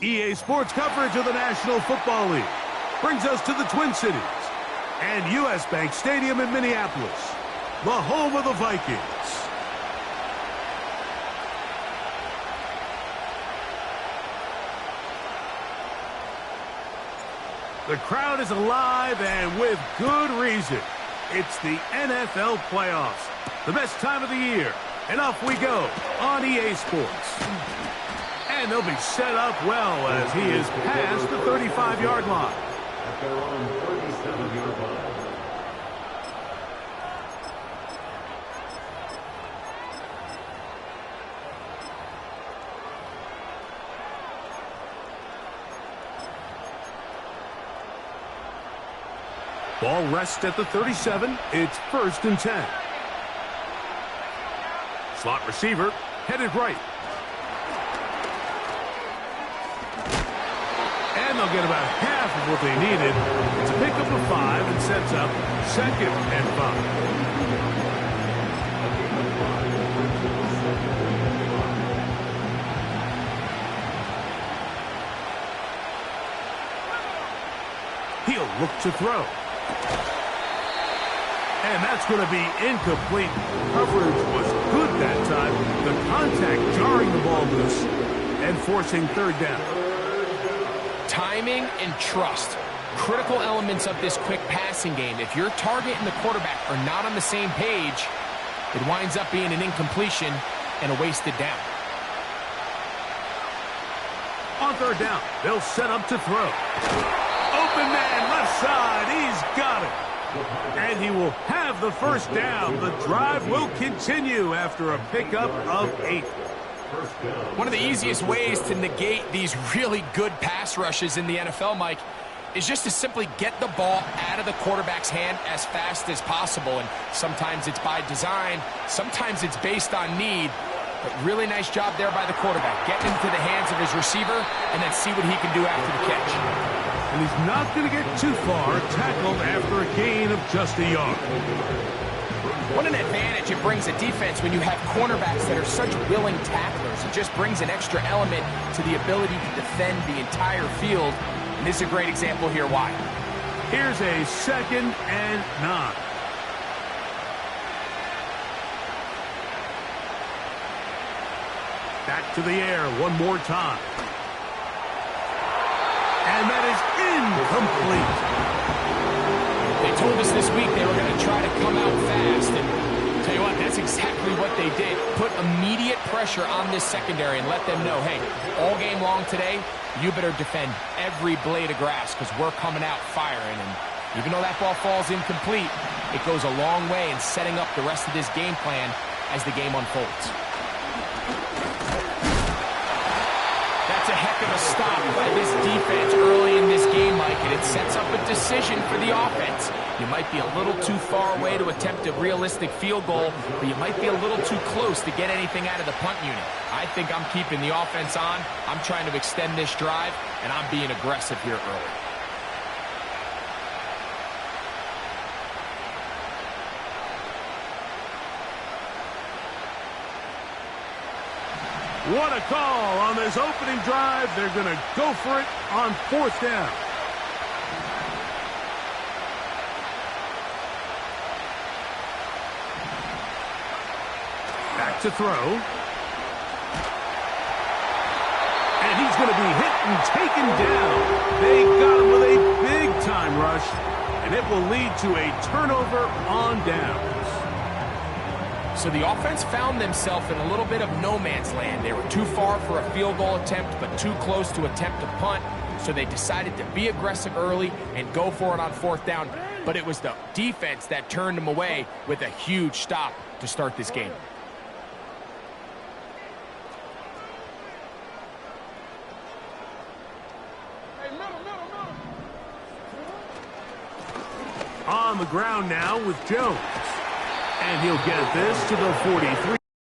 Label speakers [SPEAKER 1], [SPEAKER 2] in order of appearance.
[SPEAKER 1] EA Sports coverage of the National Football League brings us to the Twin Cities and U.S. Bank Stadium in Minneapolis, the home of the Vikings. The crowd is alive, and with good reason. It's the NFL playoffs, the best time of the year. And off we go on EA Sports. And they'll be set up well as he is past the 35-yard line.
[SPEAKER 2] At their own 37-yard line.
[SPEAKER 1] Ball rests at the 37. It's 1st and 10. Slot receiver headed right. And they'll get about half of what they needed. It's a pickup of 5 and sets up 2nd and 5. He'll look to throw. And that's going to be incomplete. Coverage was good that time. The contact jarring the ball loose and forcing 3rd down.
[SPEAKER 3] Timing and trust, critical elements of this quick passing game. If your target and the quarterback are not on the same page, it winds up being an incompletion and a wasted down.
[SPEAKER 1] On 3rd down, they'll set up to throw. Open man, left side, he's got it. And he will have the 1st down. The drive will continue after a pickup of 8.
[SPEAKER 3] One of the easiest ways to negate these really good pass rushes in the NFL, Mike, is just to simply get the ball out of the quarterback's hand as fast as possible. And sometimes it's by design, sometimes it's based on need. But really nice job there by the quarterback, getting into the hands of his receiver and then see what he can do after the catch.
[SPEAKER 1] And he's not going to get too far, tackled after a gain of just a yard.
[SPEAKER 3] What an advantage it brings a defense when you have cornerbacks that are such willing tacklers. It just brings an extra element to the ability to defend the entire field. And this is a great example here why.
[SPEAKER 1] Here's a 2nd and 9. Back to the air one more time. And that is incomplete.
[SPEAKER 3] They told us this week they were going to try to come out fast. And tell you what, that's exactly what they did. Put immediate pressure on this secondary and let them know, hey, all game long today, you better defend every blade of grass because we're coming out firing. And even though that ball falls incomplete, it goes a long way in setting up the rest of this game plan as the game unfolds. That's a heck of a stop by this defense early in this game, Mike, and it sets up a decision for the offense. You might be a little too far away to attempt a realistic field goal, but you might be a little too close to get anything out of the punt unit. I think I'm keeping the offense on. I'm trying to extend this drive, and I'm being aggressive here early.
[SPEAKER 1] What a call on this opening drive. They're going to go for it on 4th down. Back to throw. And he's going to be hit and taken down. They got him with a big-time rush, and it will lead to a turnover on downs.
[SPEAKER 3] So the offense found themselves in a little bit of no man's land. They were too far for a field goal attempt, but too close to attempt a punt. So they decided to be aggressive early and go for it on 4th down. But it was the defense that turned them away with a huge stop to start this game. On
[SPEAKER 1] the ground now with Jones. And he'll get this to the 43.